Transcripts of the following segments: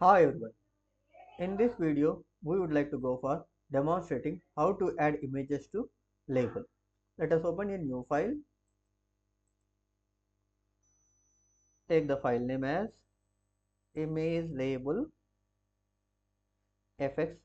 Hi everyone. In this video, we would like to go for demonstrating how to add images to label. Let us open a new file. Take the file name as image label fx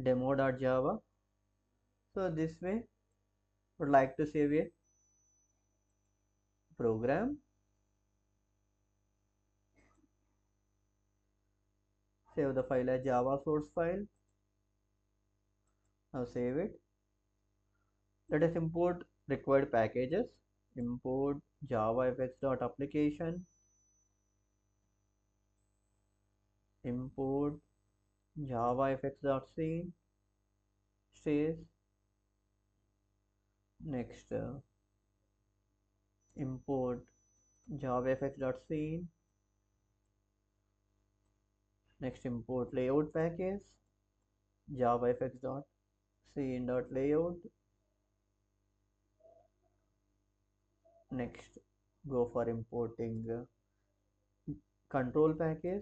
demo.java. So this way, would like to save a program. Save the file as Java source file. Now save it. Let us import required packages. Import JavaFX.application. Import JavaFX.scene. Stays. Next, import JavaFX.scene. Next, import layout package JavaFX.scene.layout. Next, go for importing control package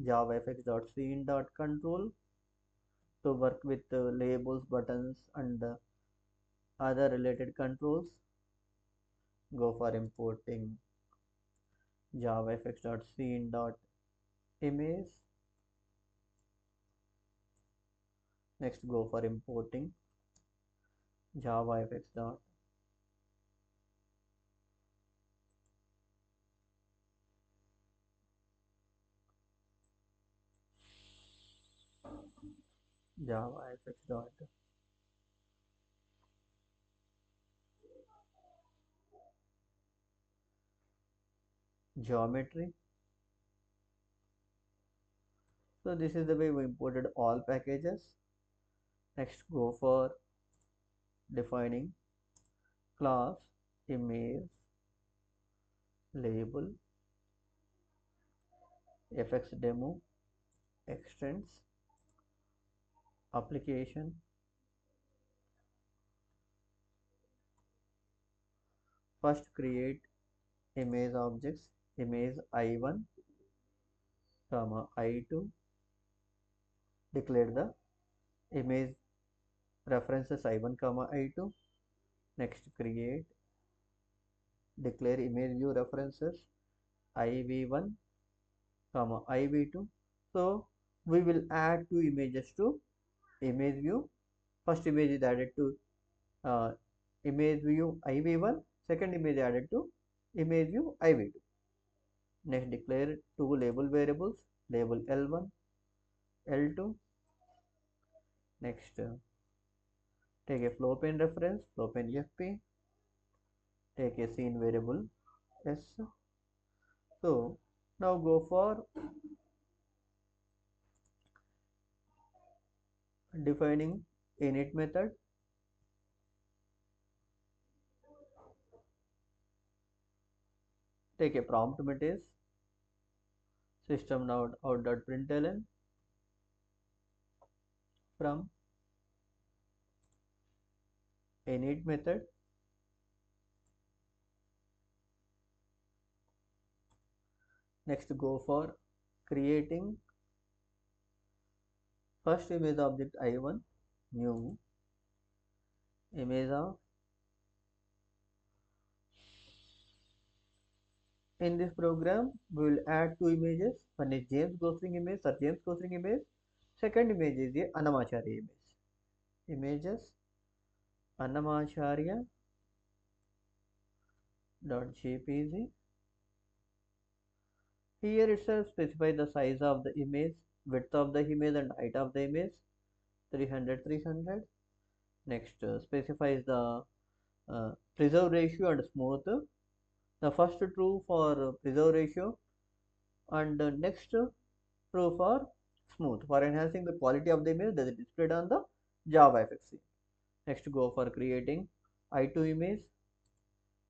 JavaFX.scene.control to work with labels, buttons, and other related controls. Go for importing JavaFX.scene.image. Next, go for importing JavaFX. JavaFX. Geometry. So this is the way we imported all packages. Next, go for defining class image label fx demo extends application. First, create image objects image I1 comma I2. Declare the image references I1 comma I2. Next, declare image view references IV1 comma IV2. So we will add two images to image view. First image is added to image view IV1. Second image added to image view IV2. Next, declare two label variables label L1 L2. Next, take a flow pen reference flow pen FP. Take a scene variable S. So now go for defining init method. Take a prompt message system.out.println from init method. Next, go for creating first image object I1 new image of. In this program, we will add two images. One is James Gosling image or James Gosling image. Second image is the Annamacharya image. Images Annamacharya .jpg. Here itself specify the size of the image, width of the image and height of the image 300. Next, specifies the preserve ratio and smooth. The first true for preserve ratio and next true for smooth. For enhancing the quality of the image that is displayed on the JavaFX. Next, go for creating I2 image,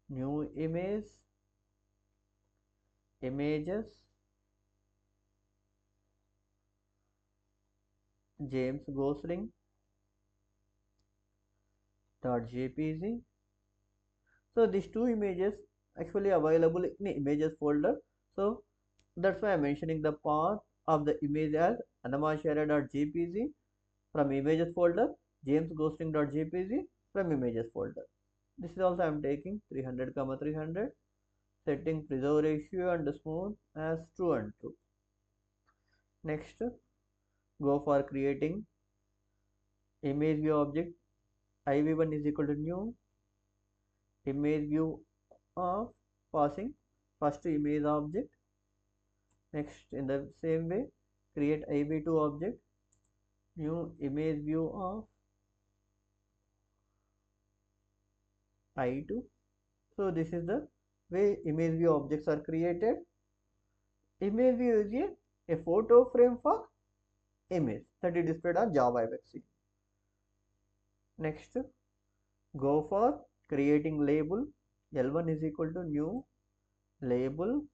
new image, images, James Gosling .jpg. So these two images actually available in images folder. So that's why I'm mentioning the path of the image as annamashara.jpg from images folder, jamesghosting.jpg from images folder. This is also I am taking 300 comma 300, setting preserve ratio and smooth as true and true. Next, go for creating image view object. iv1 is equal to new image view of passing first image object. Next, in the same way, create iv2 object, new image view of i2. So this is the way image view objects are created. Image view is a photo frame for image that is displayed on JavaFX. Next, go for creating label. L1 is equal to new label.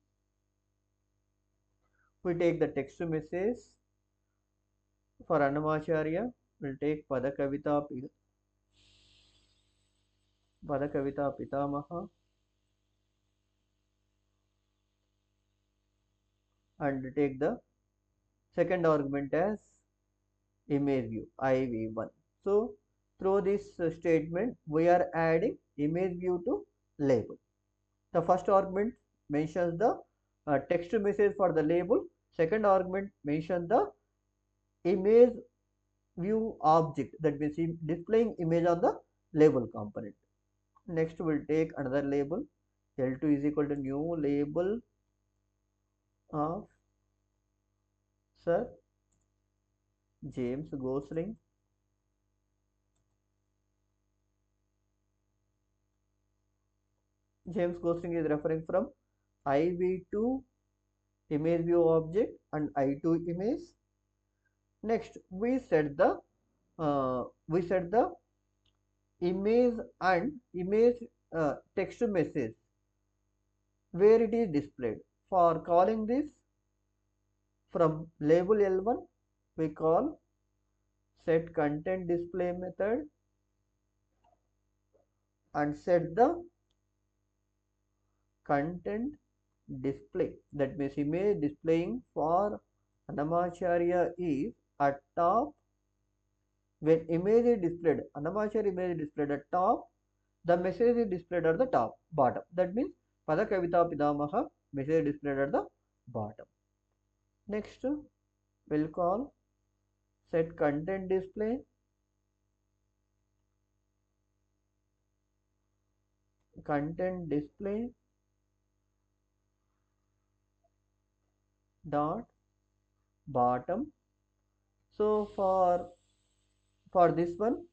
We take the text message for Annamacharya. We'll take Padakavita Pitamaha and take the second argument as image view iv1. So through this statement we are adding image view to label. The first argument mentions the text message for the label. Second argument mentions the image view object, that means displaying image on the label component. Next we'll take another label. L2 is equal to new label of Sir James Gosling. James Gosling is referring from iv2 image view object and i2 image. Next we set the image and image text message where it is displayed. For calling this, from label L1 we call set content display method and set the content display, that means image displaying for Annamacharya is at top. When image is displayed, Annamacharya image is displayed at top, the message is displayed at the top bottom. That means Padakavita Pidamaha message is displayed at the bottom. Next we'll call set content display dot bottom. So for this one,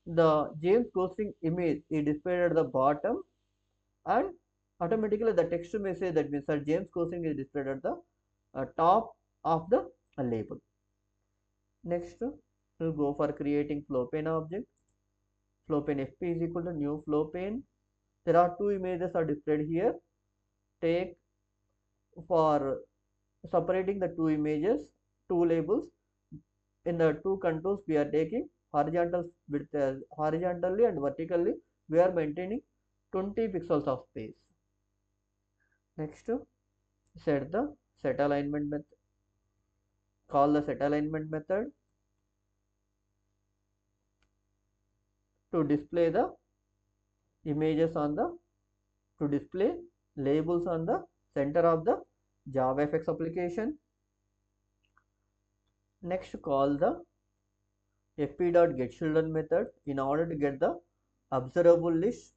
the James Gosling image is displayed at the bottom and automatically the text message, that means Sir James Gosling, is displayed at the top of the label. Next we'll go for creating flow pane object. Flow pane fp is equal to new flow pane. There are two images are displayed here. Take for separating the two images, two labels. In the two controls we are taking horizontal width horizontally and vertically we are maintaining 20 pixels of space. Next set the set alignment method. Call the set alignment method to display the images on the to display labels on the center of the JavaFX application. Next call the fp.getChildren method in order to get the observable list,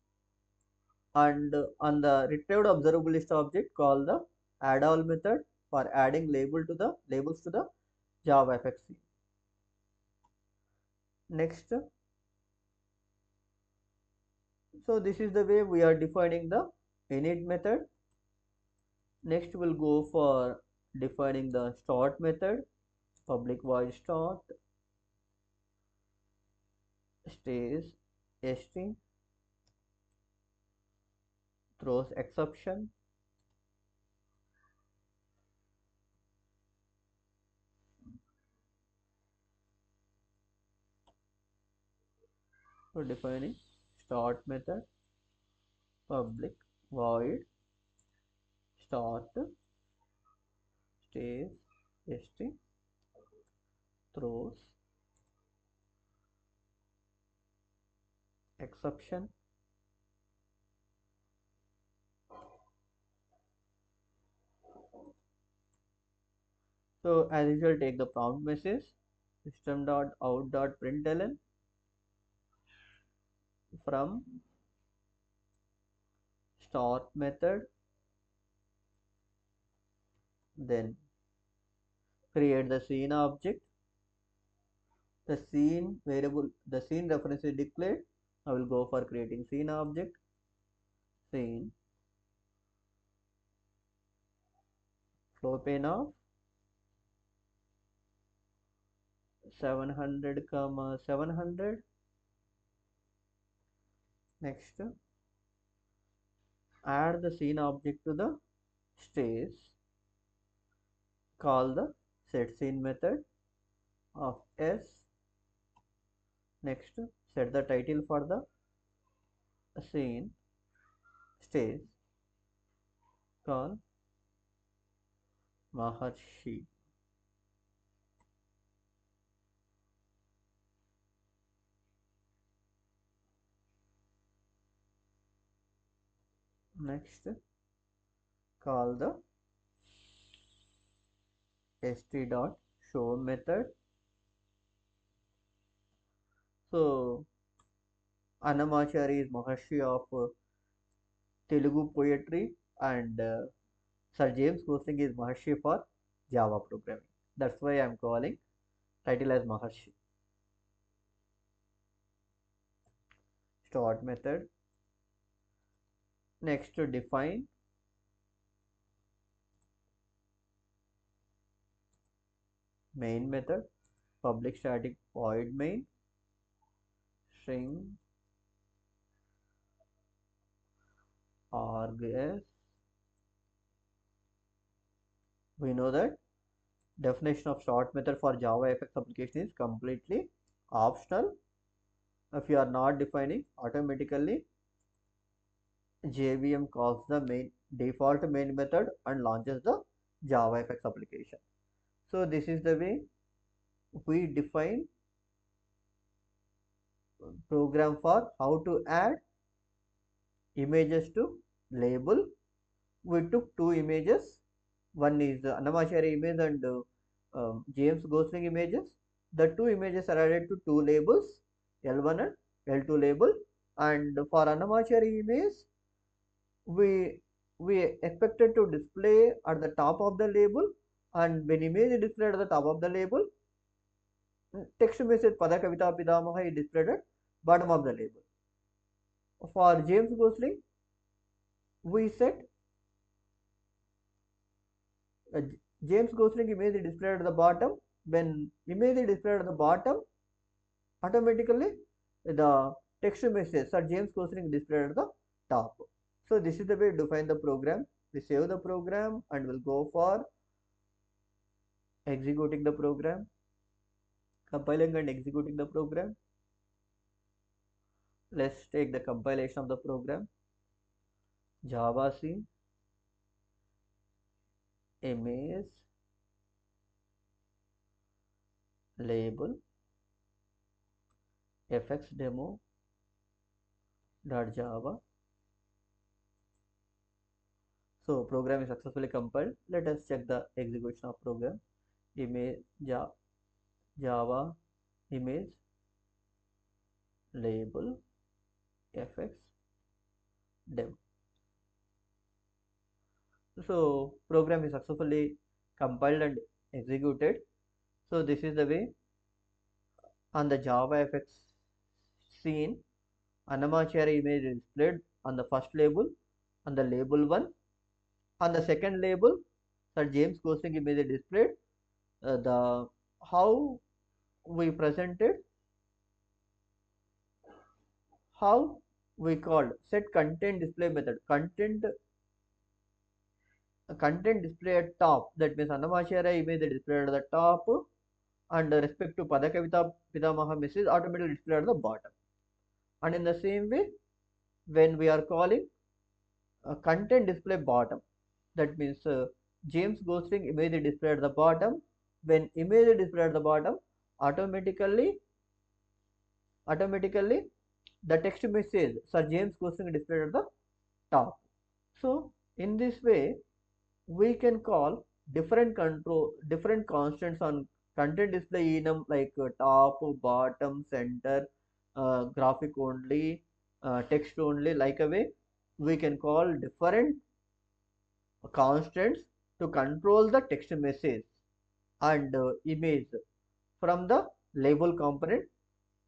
and on the retrieved observable list object call the addAll method for adding labels to the JavaFX. Next, so this is the way we are defining the init method. Next we'll go for defining the start method. Public void start stays string throws exception. So defining start method, public void start stays st throws exception. So as usual, take the prompt message system.out.println from start method, then create the scene object. The scene variable, the scene reference is declared. I will go for creating scene object. Scene flow pane of 700 comma 700. Next, add the scene object to the stage. Call the set scene method of s. Next, set the title for the scene stage. Call Maharshi. Next, call the st.show method. So Annamachari is Maharshi of Telugu poetry, and Sir James Gosling is Maharshi for Java programming. That's why I'm calling title as Maharshi. Start method. Next, to define main method, public static void main, string args. We know that definition of start method for JavaFX application is completely optional. If you are not defining, automatically JVM calls the main default main method and launches the JavaFX application. So this is the way we define program for how to add images to label. We took two images. One is Annamachari image and James Gosling images. The two images are added to two labels, L1 and L2 label. And for Annamachari image, we expected to display at the top of the label, and when image is displayed at the top of the label, text message Pada Kavita Pidamaha is displayed at bottom of the label. For James Gosling, we set James Gosling image is displayed at the bottom. When image is displayed at the bottom, automatically the text message Sir James Gosling is displayed at the top. So this is the way to define the program. We save the program and we'll go for executing the program, compiling and executing the program. Let's take the compilation of the program. Javac image label fx demo .java. So program is successfully compiled. Let us check the execution of program. Image Java image label fx demo. So program is successfully compiled and executed. So this is the way on the JavaFX scene, Annamachari image is displayed on the first label, on the label 1. On the second label, Sir James Gosling image is displayed. The how we presented, how we called set content display method. Content display at top. That means Annamachari image is displayed at the top, and respect to Padakavita Pidamaha message automatically displayed at the bottom. And in the same way, when we are calling content display bottom, that means James Gosling image is displayed at the bottom when image is displayed at the bottom, automatically the text message Sir James Gosling is displayed at the top. So in this way we can call different constants on content display enum like top, bottom, center, graphic only, text only. Like a way we can call different constants to control the text message and image from the label component.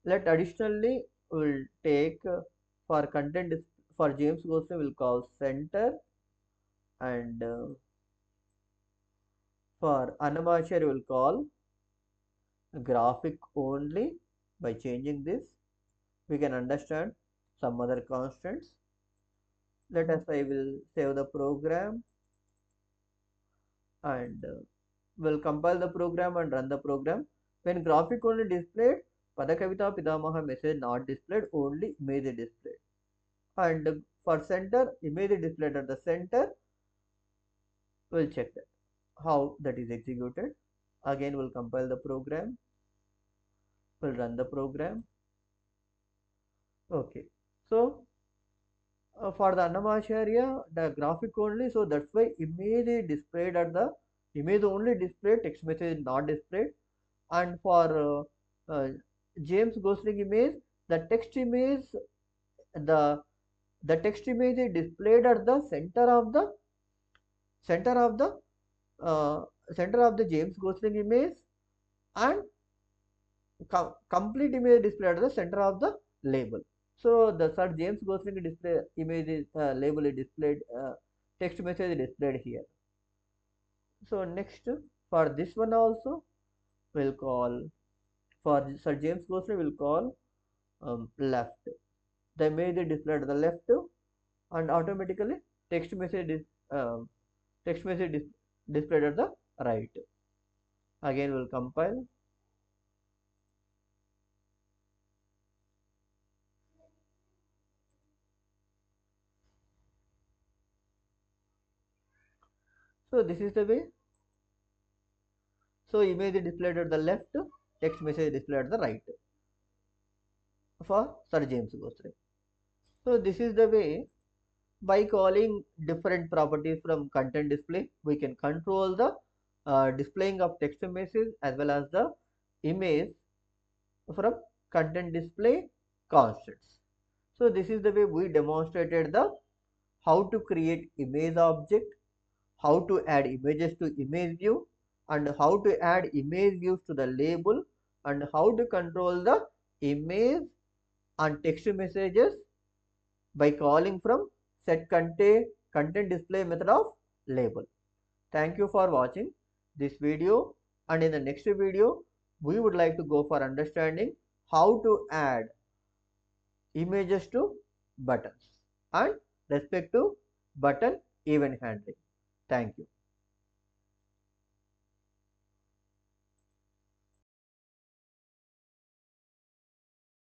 Let additionally will take for content for James Gosling will call center, and for Anamachar will call graphic only. By changing this we can understand some other constants. Let us I will save the program and will compile the program and run the program. When graphic only displayed, Padakavita Pidamaha message not displayed, only image is displayed. And for center, image is displayed at the center. We'll check that how that is executed. Again we'll compile the program, we'll run the program. Okay, so for the Annamacharya, the graphic only, so that's why image is displayed at the image only displayed, text message is not displayed. And for James Gosling image, the text image, the the text image is displayed at the center of the uh, center of the James Gosling image, and complete image displayed at the center of the label. So the Sir James Gosling display image is label is displayed, text message is displayed here. So next for this one also we'll call, for Sir James Gosling we'll call left. The image is displayed at the left, and automatically text message is text message is displayed at the right. Again we'll compile. So this is the way. So image is displayed at the left, text message is displayed at the right for Sir James Gosling. So this is the way, by calling different properties from content display, we can control the displaying of text message as well as the image from content display constants. So this is the way we demonstrated the how to create image object, how to add images to image view, and how to add image views to the label, and how to control the image and text messages by calling from set content display method of label. Thank you for watching this video, and in the next video we would like to go for understanding how to add images to buttons and respect to button event handling. Thank you.